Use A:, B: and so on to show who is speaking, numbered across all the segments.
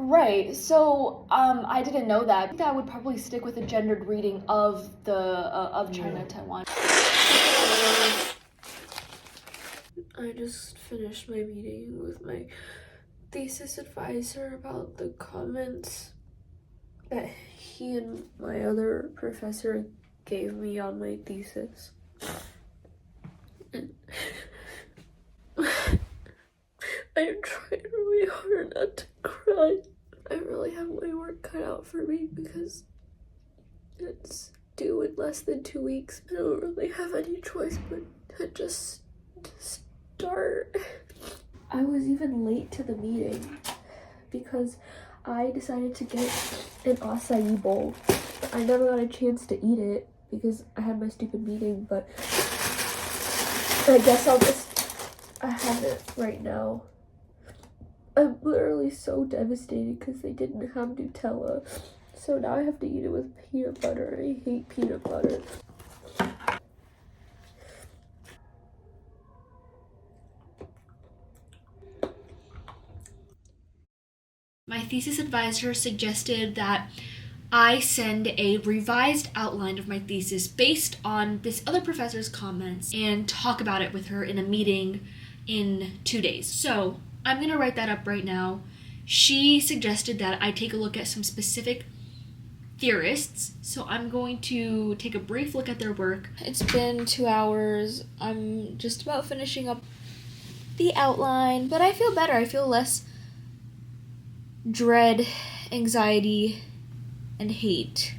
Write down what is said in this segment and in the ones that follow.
A: Right, so I didn't know that. I think I would probably stick with a gendered reading of the of China, Taiwan.
B: I just finished my meeting with my thesis advisor about the comments that he and my other professor gave me on my thesis. And I'm trying really hard not to cry. I really have my work cut out for me because it's due in less than 2 weeks. I don't really have any choice but to just start. I was even late to the meeting because I decided to get an acai bowl. I never got a chance to eat it because I had my stupid meeting, but I guess I have it right now. I'm literally so devastated because they didn't have Nutella. So now I have to eat it with peanut butter. I hate peanut butter.
C: My thesis advisor suggested that I send a revised outline of my thesis based on this other professor's comments and talk about it with her in a meeting in 2 days. So I'm gonna write that up right now. She suggested that I take a look at some specific theorists, so I'm going to take a brief look at their work. It's been 2 hours. I'm just about finishing up the outline, but I feel better. I feel less dread, anxiety, and hate.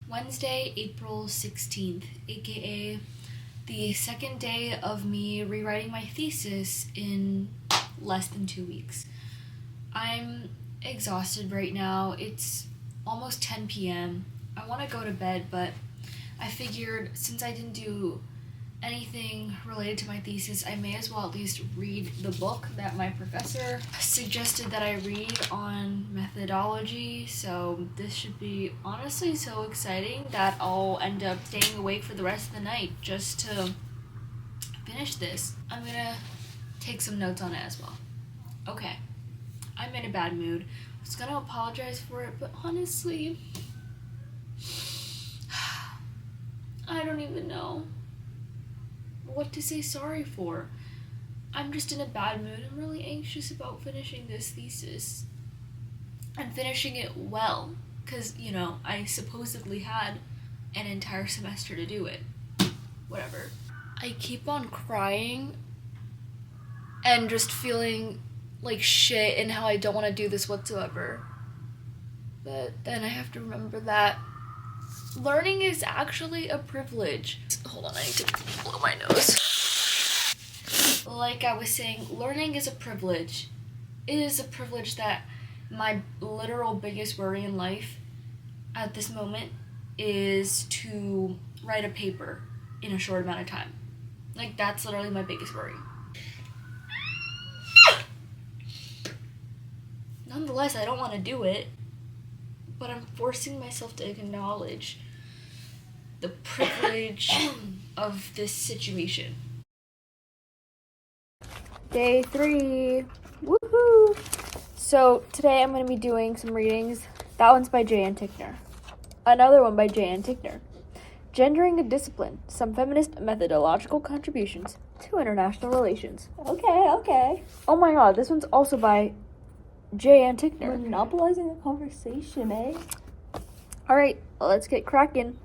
C: Wednesday, April 16th, aka the second day of me rewriting my thesis in less than 2 weeks. I'm exhausted right now. It's almost 10 p.m. I want to go to bed, but I figured since I didn't do anything related to my thesis, I may as well at least read the book that my professor suggested that I read on methodology. So this should be honestly so exciting that I'll end up staying awake for the rest of the night just to finish this. I'm gonna take some notes on it as well. Okay, I'm in a bad mood. I was gonna apologize for it, but honestly, I don't even know what to say sorry for. I'm just in a bad mood. I'm really anxious about finishing this thesis and finishing it well, because, you know, I supposedly had an entire semester to do it. Whatever. I keep on crying and just feeling like shit and how I don't want to do this whatsoever. But then I have to remember that learning is actually a privilege. Hold on, I need to blow my nose. Like I was saying, learning is a privilege. It is a privilege that my literal biggest worry in life at this moment is to write a paper in a short amount of time. Like, that's literally my biggest worry. Nonetheless, I don't want to do it, but I'm forcing myself to acknowledge the privilege of this situation.
B: Day 3. Woohoo! So today I'm going to be doing some readings. That one's by J.N. Tickner. Another one by J.N. Tickner. Gendering a Discipline, Some Feminist Methodological Contributions to International Relations.
A: Okay.
B: Oh my god, this one's also by J.N. Tickner.
A: Monopolizing the conversation, eh?
B: Alright, let's get cracking.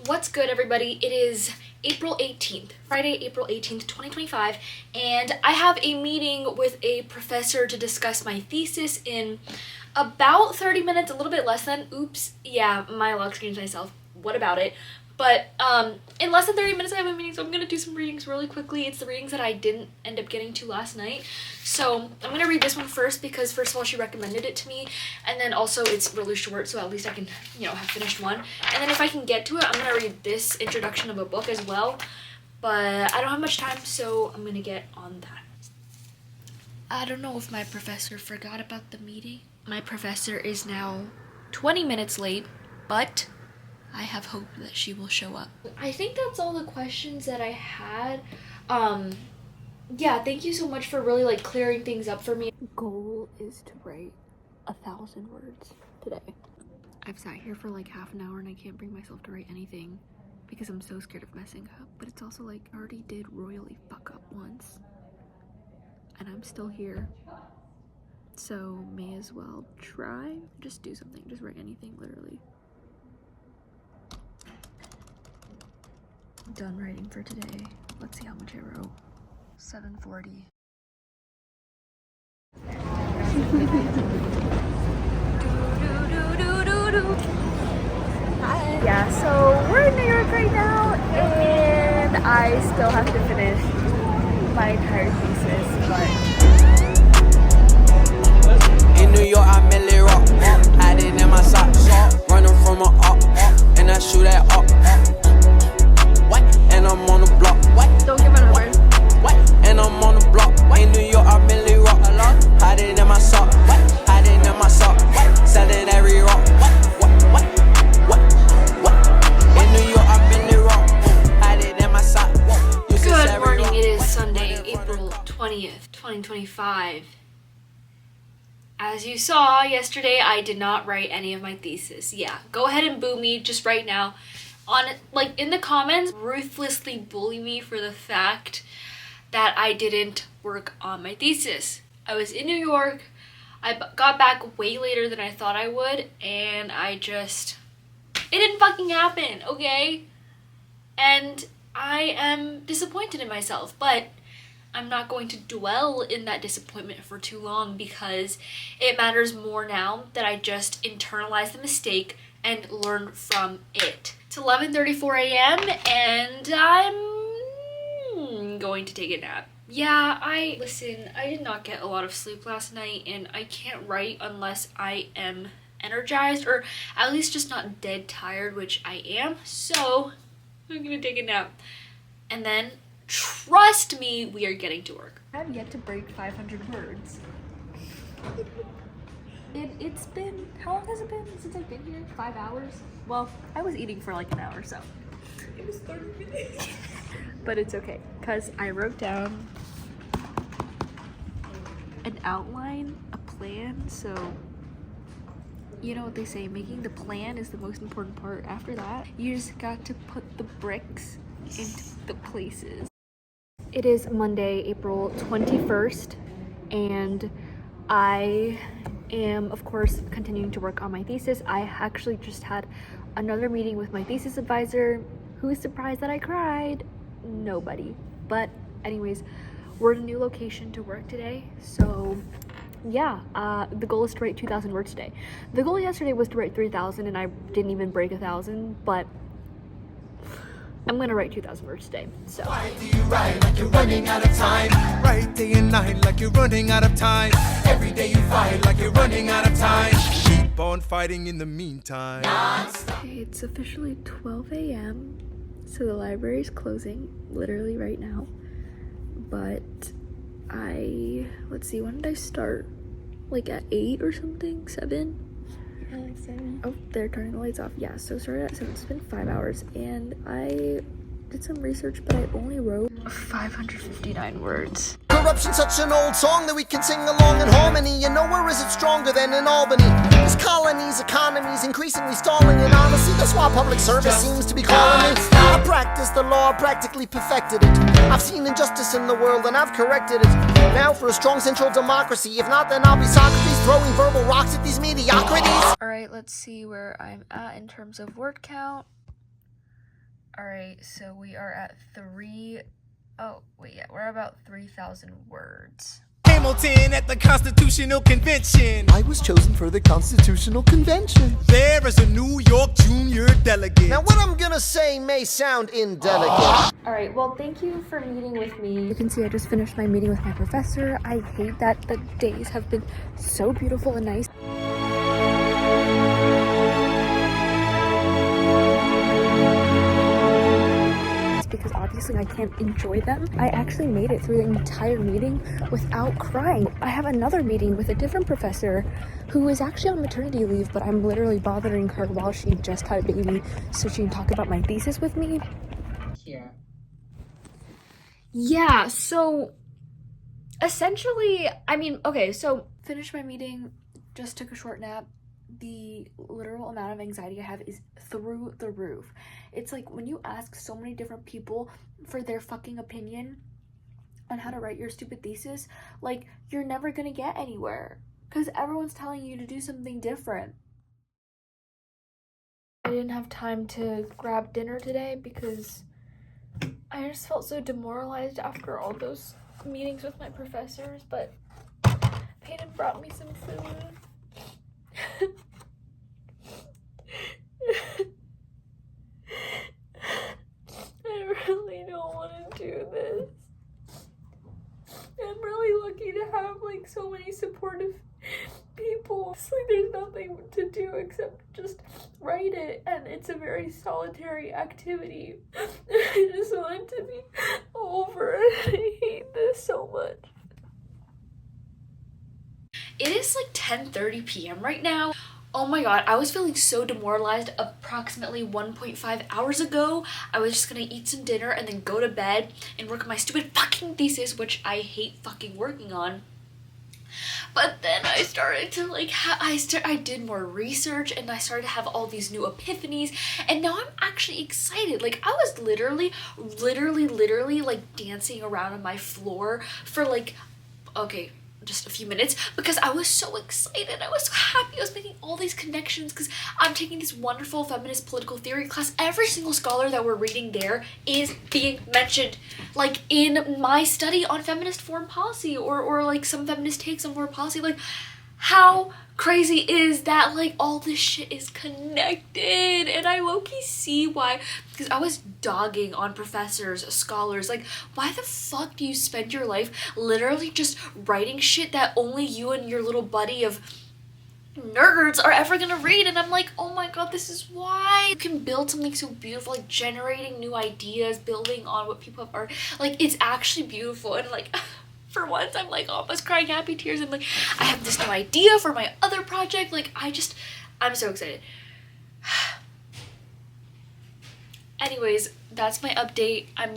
C: What's good, everybody? It is April 18th, Friday, April 18th, 2025, and I have a meeting with a professor to discuss my thesis in about 30 minutes, a little bit less than. Oops, yeah, my lock screen's myself. What about it? But in less than 30 minutes I have a meeting, so I'm going to do some readings really quickly. It's the readings that I didn't end up getting to last night. So I'm going to read this one first because, first of all, she recommended it to me. And then also it's really short, so at least I can, you know, have finished one. And then if I can get to it, I'm going to read this introduction of a book as well. But I don't have much time, so I'm going to get on that. I don't know if my professor forgot about the meeting. My professor is now 20 minutes late, but I have hope that she will show up. I think that's all the questions that I had. yeah, thank you so much for really like clearing things up for me. Goal is to write 1,000 words today. I've sat here for like half an hour and I can't bring myself to write anything because I'm so scared of messing up. But it's also like I already did royally fuck up once and I'm still here. So may as well try. Just do something, just write anything, literally. Done writing for today. Let's see how much I wrote. 740. Yeah, so we're in New York right now, and I still have to finish my entire thesis, but
D: in New York, I merely rock, hiding in my socks, running from a up, and I shoot at up, and I'm on the block,
C: don't give another word.
D: and I'm on the block. In New York, I merely rock, hiding in my sock, hiding in my sock, selling every rock. In New York, I merely rock, hiding in my sock.
C: Good morning, it is Sunday, April 20th, 2025. As you saw yesterday, I did not write any of my thesis. Yeah, go ahead and boo me just right now. In the comments, ruthlessly bully me for the fact that I didn't work on my thesis. I was in New York, I got back way later than I thought I would, and it didn't fucking happen, okay? And I am disappointed in myself, but I'm not going to dwell in that disappointment for too long because it matters more now that I just internalize the mistake and learn from it. It's 11:34 a.m. and I'm going to take a nap. Yeah, I did not get a lot of sleep last night and I can't write unless I am energized or at least just not dead tired, which I am. So I'm gonna take a nap. And then, trust me, we are getting to work. I have yet to break 500 words. It's been, how long has it been since I've been here? 5 hours? Well, I was eating for like an hour, so. It was 30 minutes. But it's okay, because I wrote down an outline, a plan, so you know what they say, making the plan is the most important part. After that, you just got to put the bricks into the places. It is Monday, April 21st, and I am, of course, continuing to work on my thesis. I actually just had another meeting with my thesis advisor. Who is surprised that I cried? Nobody. But anyways, we're in a new location to work today, so yeah, the goal is to write 2,000 words today. The goal yesterday was to write 3,000 and I didn't even break 1,000, but I'm gonna write 2,000 words today, so.
E: Why do you write like you're running out of time? Write day and night like you're running out of time. Every day you fight like you're running out of time. Keep on fighting in the meantime.
C: Okay, it's officially 12 a.m. So the library is closing literally right now. But let's see, when did I start? Like at 8 or something? 7?
B: Yeah, like 7.
C: Oh, they're turning the lights off. Yeah, so started at 7. It's been 5 hours and I did some research, but I only wrote 559 words.
F: Corruption's such an old song that we can sing along in harmony. And nowhere is it stronger than in Albany. This colony's economy's increasingly stalling, and honestly, that's why public service seems to be calling me. I practiced the law, practically perfected it. I've seen injustice in the world and I've corrected it. Now for a strong central democracy. If not, then I'll be Socrates throwing verbal rocks at these mediocrities.
C: Alright, let's see where I'm at in terms of word count. Alright, so we are at we're about 3,000 words.
E: Hamilton at the Constitutional Convention.
F: I was chosen for the Constitutional Convention.
E: There is a New York junior delegate.
F: Now what I'm gonna say may sound indelicate.
C: Alright, well, thank you for meeting with me. You can see I just finished my meeting with my professor. I hate that the days have been so beautiful and nice. Because obviously I can't enjoy them. I actually made it through the entire meeting without crying. I have another meeting with a different professor who is actually on maternity leave, but I'm literally bothering her while she just had a baby so she can talk about my thesis with me. Yeah, so essentially, I mean, okay, so finished my meeting, just took a short nap. The literal amount of anxiety I have is through the roof. It's like when you ask so many different people for their fucking opinion on how to write your stupid thesis, like, you're never gonna get anywhere because everyone's telling you to do something different. I didn't have time to grab dinner today because I just felt so demoralized after all those meetings with my professors, but Peyton brought me some food. I really don't want to do this. I'm really lucky to have like so many supportive people. It's like there's nothing to do except just write it, and it's a very solitary activity. I just want it to be over. I hate this so much. It is like 10:30 p.m. right now. Oh my god, I was feeling so demoralized approximately 1.5 hours ago. I was just gonna eat some dinner and then go to bed and work on my stupid fucking thesis, which I hate fucking working on. But then I started to like, I did more research and I started to have all these new epiphanies, and now I'm actually excited. Like, I was literally like dancing around on my floor for like, okay, just a few minutes because I was so excited. I was so happy. I was making all these connections because I'm taking this wonderful feminist political theory class. Every single scholar that we're reading there is being mentioned, like in my study on feminist foreign policy or like some feminist takes on foreign policy. Like, how crazy is that? Like, all this shit is connected, and I low-key see why, because I was dogging on professors, scholars, like, why the fuck do you spend your life literally just writing shit that only you and your little buddy of nerds are ever gonna read? And I'm like, oh my god, this is why. You can build something so beautiful, like generating new ideas, building on what people have already, like, it's actually beautiful. And like, for once, I'm like almost crying happy tears, and like, I have this new idea for my other project. Like, I'm so excited. Anyways, that's my update. I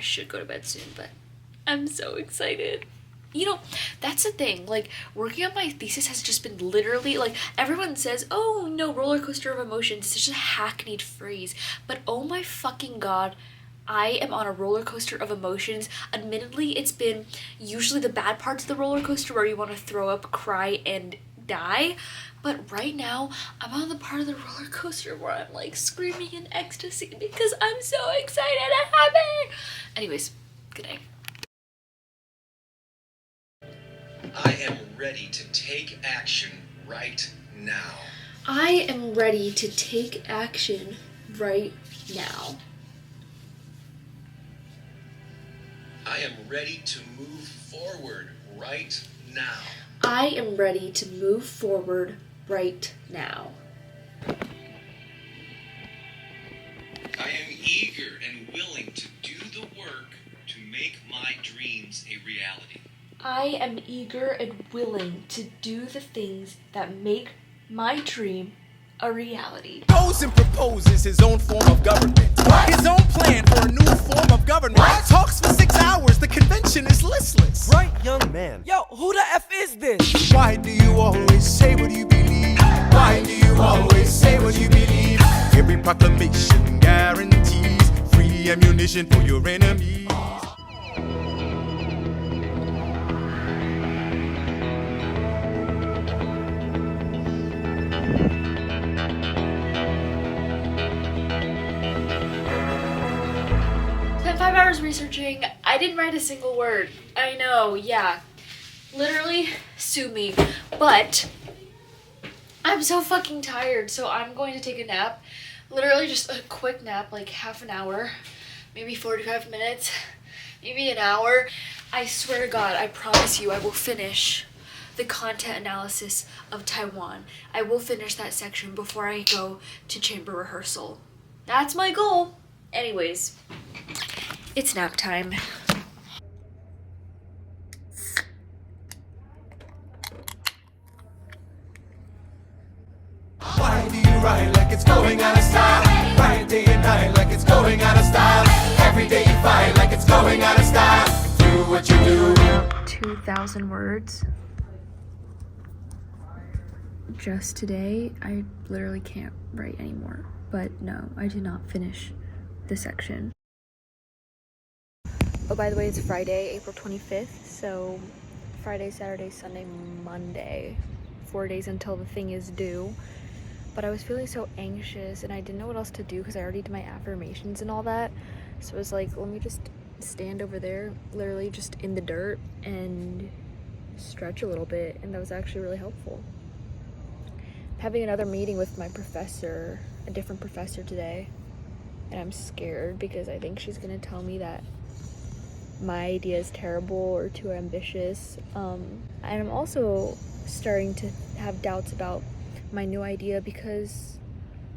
C: should go to bed soon, but I'm so excited. You know, that's the thing, like, working on my thesis has just been literally, like, everyone says, oh no, roller coaster of emotions, it's just a hackneyed phrase, but oh my fucking god, I am on a roller coaster of emotions. Admittedly, it's been usually the bad parts of the roller coaster where you want to throw up, cry, and die. But right now, I'm on the part of the roller coaster where I'm like screaming in ecstasy because I'm so excited and happy. Anyways, good night.
G: I am ready to take action right now.
C: I am ready to take action right now.
G: I am ready to move forward right now.
C: I am ready to move forward right now.
G: I am eager and willing to do the work to make my dreams a reality.
C: I am eager and willing to do the things that make my dream a reality.
E: Goes and proposes his own form of government. What? His own plan for a new form of government. What? Talks for 6 hours, the convention is listless.
H: Right, young man. Yo, who the F is this?
E: Why do you always say what you believe? Why do you always say what you believe? Every proclamation guarantees free ammunition for your enemies.
C: Spent 5 hours researching. I didn't write a single word. I know, yeah. Literally, sue me. But I'm so fucking tired, so I'm going to take a nap. Literally just a quick nap, like half an hour, maybe 45 minutes, maybe an hour. I swear to God, I promise you, I will finish the content analysis of Taiwan. I will finish that section before I go to chamber rehearsal. That's my goal. Anyways, it's nap time.
E: Why do you write like it's going out of style? Write day and night like it's going out of style. Every day you fight like it's going out of style. Do what you do.
C: 3,000 words. Just today, I literally can't write anymore. But no, I did not finish this section. Oh, by the way, it's Friday, April 25th, so Friday, Saturday, Sunday, Monday. 4 days until the thing is due. But I was feeling so anxious and I didn't know what else to do because I already did my affirmations and all that. So I was like, let me just stand over there, literally just in the dirt, and stretch a little bit, and that was actually really helpful. I'm having another meeting with my professor, a different professor today, and I'm scared because I think she's gonna tell me that my idea is terrible or too ambitious. And I'm also starting to have doubts about my new idea because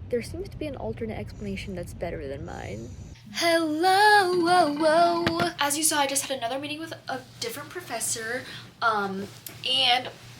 C: there seems to be an alternate explanation that's better than mine. Hello, whoa, whoa. As you saw, I just had another meeting with a different professor, and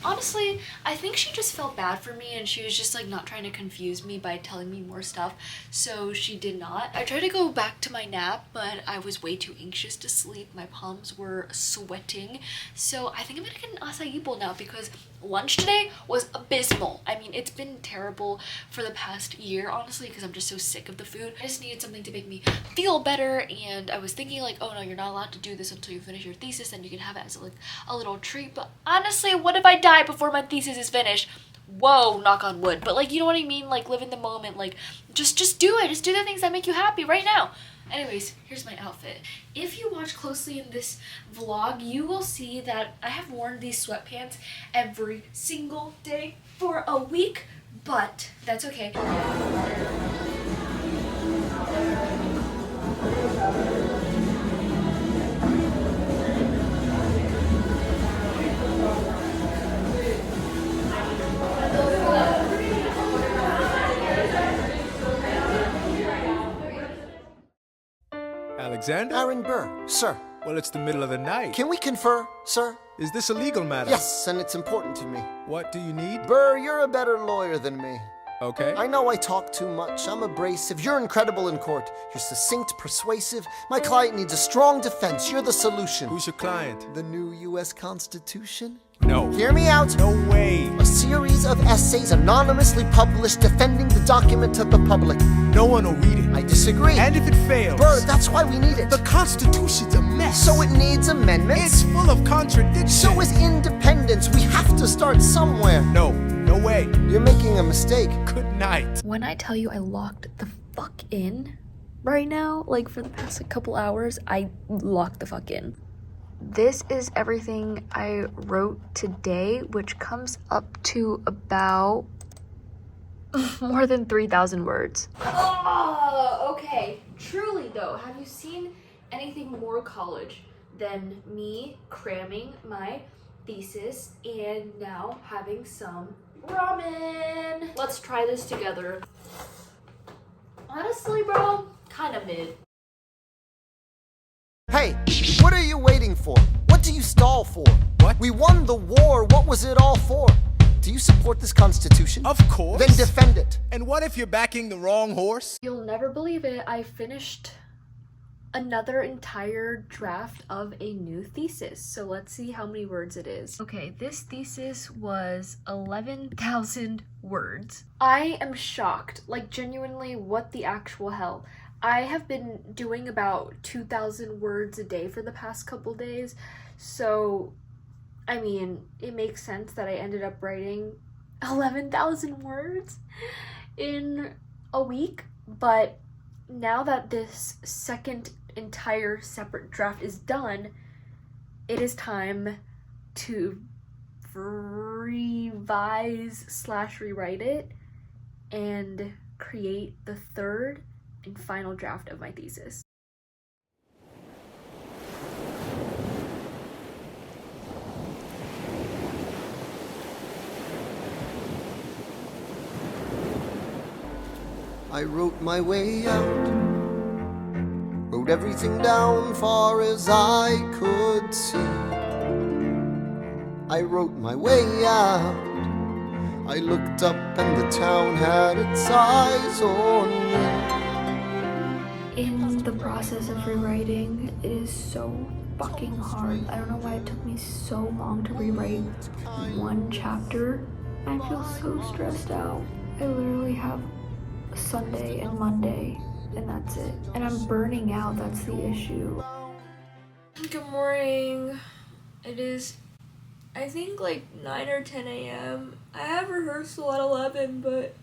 C: honestly, I think she just felt bad for me and she was just like not trying to confuse me by telling me more stuff, so she did not. I tried to go back to my nap, but I was way too anxious to sleep. My palms were sweating, so I think I'm gonna get an acai bowl now because lunch today was abysmal. I mean, it's been terrible for the past year, honestly, because I'm just so sick of the food. I just needed something to make me feel better, and I was thinking like, oh no, you're not allowed to do this until you finish your thesis, and you can have it as like a little treat. But honestly, what if I die before my thesis is finished? Whoa, knock on wood. But like, you know what I mean? Like, live in the moment. Like, just do it. Just do the things that make you happy right now. Anyways, here's my outfit. If you watch closely in this vlog, you will see that I have worn these sweatpants every single day for a week, but that's okay.
E: Alexander?
F: Aaron Burr, sir.
E: Well, it's the middle of the night.
F: Can we confer, sir?
E: Is this a legal matter?
F: Yes, and it's important to me.
E: What do you need?
F: Burr, you're a better lawyer than me.
E: Okay.
F: I know I talk too much. I'm abrasive. You're incredible in court. You're succinct, persuasive. My client needs a strong defense. You're the solution.
E: Who's your client?
F: The new U.S. Constitution?
E: No.
F: Hear me out.
E: No way.
F: A series of essays anonymously published defending the document to the public.
E: No one will read it.
F: I disagree.
E: And if it fails?
F: Burr, that's why we need it.
E: The Constitution's a mess.
F: So it needs amendments.
E: It's full of contradictions.
F: So is independence. We have to start somewhere.
E: No. No way.
F: You're making a mistake.
E: Good night.
C: When I tell you I locked the fuck in right now, like for the past like, couple hours, I locked the fuck in. This is everything I wrote today, which comes up to about more than 3,000 words. Oh, okay. Truly though, have you seen anything more college than me cramming my thesis and now having some ramen? Let's try this together. Honestly, bro, kind of mid.
F: Hey, what are you waiting for? What do you stall for?
E: What?
F: We won the war. What was it all for? Do you support this Constitution?
E: Of course.
F: Then defend it.
E: And what if you're backing the wrong horse?
C: You'll never believe it. I finished another entire draft of a new thesis. So let's see how many words it is. Okay, this thesis was 11,000 words. I am shocked. Like, genuinely, what the actual hell? I have been doing about 2,000 words a day for the past couple days, so, I mean, it makes sense that I ended up writing 11,000 words in a week, but now that this second entire separate draft is done, it is time to revise/rewrite it and create the third and final draft of my thesis.
F: I wrote my way out, wrote everything down far as I could see. I wrote my way out, I looked up and the town had its eyes on me.
C: In the process of rewriting, it is so fucking hard. I don't know why it took me so long to rewrite one chapter. I feel so stressed out. I literally have Sunday and Monday, and that's it. And I'm burning out, that's the issue. Good morning. It is, I think, like 9 or 10 a.m. I have rehearsal at 11, but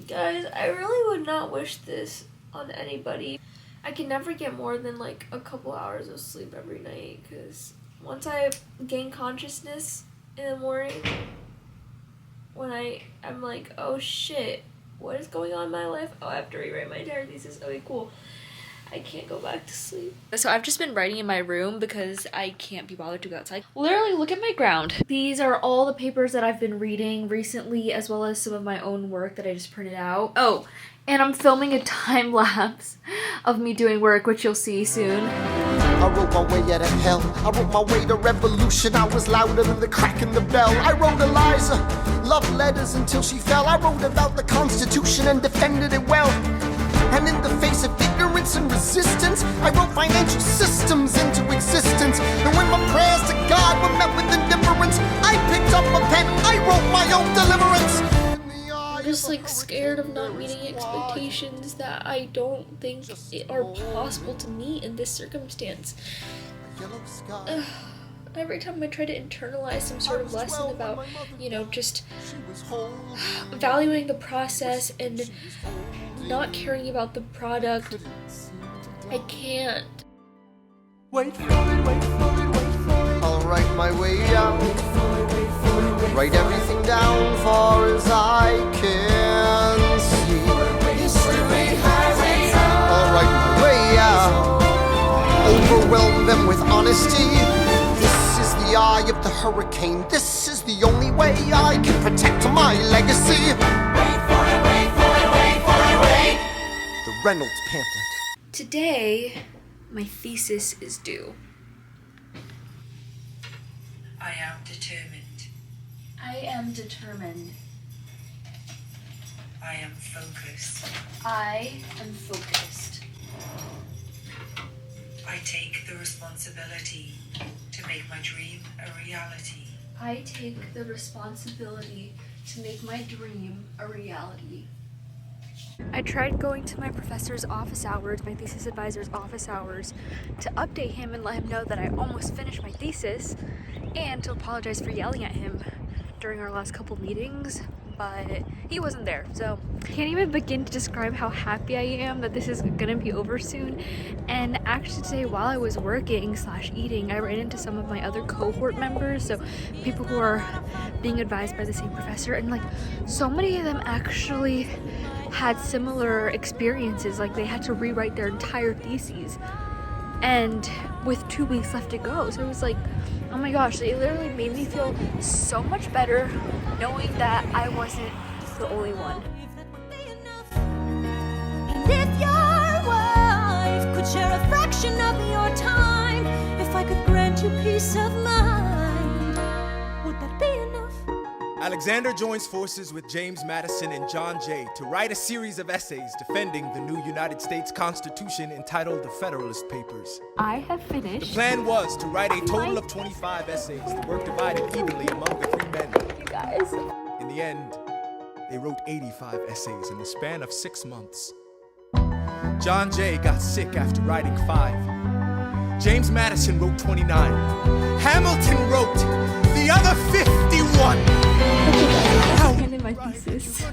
C: guys, I really would not wish this on anybody. I can never get more than like a couple hours of sleep every night, because once I gain consciousness in the morning, when I'm like, oh shit, what is going on in my life? Oh, I have to rewrite my entire thesis. Okay, cool. I can't go back to sleep. So I've just been writing in my room because I can't be bothered to go outside. Literally, look at my ground. These are all the papers that I've been reading recently, as well as some of my own work that I just printed out. Oh, and I'm filming a time lapse of me doing work, which you'll see soon.
F: I wrote my way out of hell. I wrote my way to revolution. I was louder than the crack in the bell. I wrote Eliza love letters until she fell. I wrote about the Constitution and defended it well. And in the face of ignorance and resistance, I wrote financial systems into existence. And when my prayers to God were met with indifference, I picked up a pen, I wrote my own deliverance.
C: I'm just like scared of not meeting expectations that I don't think are possible to meet in this circumstance. Every time I try to internalize some sort of lesson about, you know, just valuing the process and not caring about the product, I can't.
F: Wait for it, wait for it, wait for it. I'll write my way out. Write everything down far as I can see. I'll write my way out. Overwhelm them with honesty. This is the eye of the hurricane. This is the only way I can protect my legacy. Wait for it, wait for it, wait for it, wait. The Reynolds pamphlet.
C: Today, my thesis is due.
I: I am determined.
C: I am determined.
I: I am focused.
C: I am focused.
I: I take the responsibility to make my dream a reality.
C: I take the responsibility to make my dream a reality. I tried going to my professor's office hours, my thesis advisor's office hours, to update him and let him know that I almost finished my thesis, and to apologize for yelling at him during our last couple meetings, but he wasn't there, so I can't even begin to describe how happy I am that this is gonna be over soon. And actually today, while I was working / eating, I ran into some of my other cohort members, so people who are being advised by the same professor, and like so many of them actually had similar experiences, like they had to rewrite their entire theses, and with 2 weeks left to go. So it was like, oh my gosh, it literally made me feel so much better knowing that I wasn't the only one.
J: And if your wife could share a fraction of your time, if I could grant you peace of mind, would that be enough?
E: Alexander joins forces with James Madison and John Jay to write a series of essays defending the new United States Constitution entitled the Federalist Papers.
C: I have finished.
E: The plan was to write a total of 25 essays, the work divided evenly among the 3 men.
C: You guys.
E: In the end, they wrote 85 essays in the span of 6 months. John Jay got sick after writing 5. James Madison wrote 29. Hamilton wrote the other 51.
C: I handed my thesis.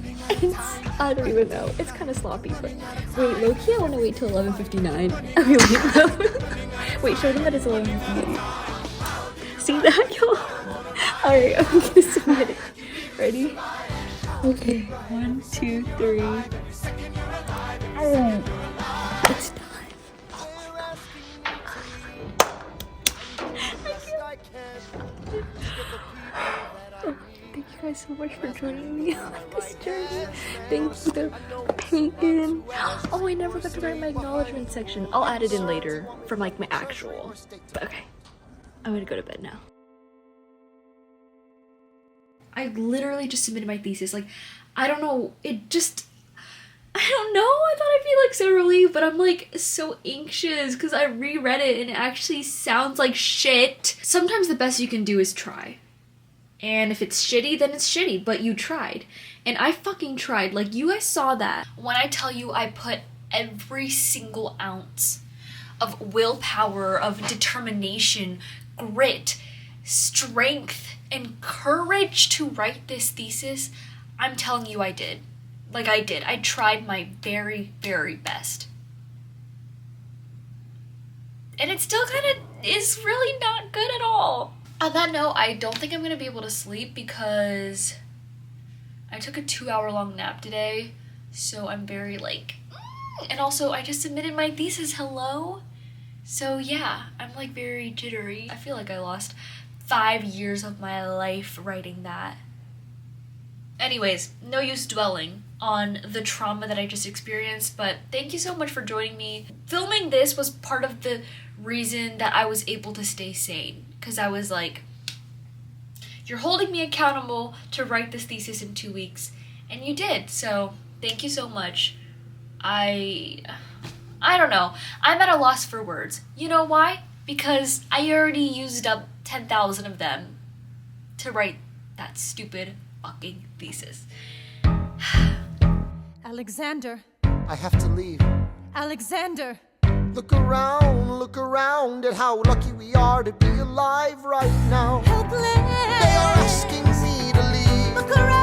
C: I don't even know. It's kind of sloppy, but wait, low-key, I want to wait till 11:59. I mean, wait, no. Wait, show them that it's 11:59. See that, y'all? Alright, I'm gonna submit it. Ready? Okay, 1, 2, 3. Oh, it's time. Thank you guys so much for joining me on this journey. Thank you to Peyton. Oh, I never got to write my acknowledgement section. I'll add it in later from like my actual. But okay, I'm gonna go to bed now. I literally just submitted my thesis. Like, I don't know, it just, I don't know, I thought I'd be like so relieved, but I'm like so anxious because I reread it and it actually sounds like shit. Sometimes the best you can do is try. And if it's shitty, then it's shitty, but you tried. And I fucking tried. Like, you guys saw that. When I tell you I put every single ounce of willpower, of determination, grit, strength, and courage to write this thesis, I'm telling you I did. Like, I did. I tried my very, very best. And it still kind of is really not good at all. On that note, I don't think I'm going to be able to sleep because I took a 2-hour-long nap today. So I'm very like... And also, I just submitted my thesis, hello? So yeah, I'm like very jittery. I feel like I lost 5 years of my life writing that. Anyways, no use dwelling on the trauma that I just experienced, but thank you so much for joining me. Filming this was part of the reason that I was able to stay sane, because I was like, you're holding me accountable to write this thesis in 2 weeks, and you did, so thank you so much. I don't know. I'm at a loss for words. You know why? Because I already used up 10,000 of them to write that stupid fucking thesis.
J: Alexander.
F: I have to leave.
J: Alexander.
F: Look around at how lucky we are to be alive right now.
J: Helpless.
F: They are asking me to leave.
J: Look around.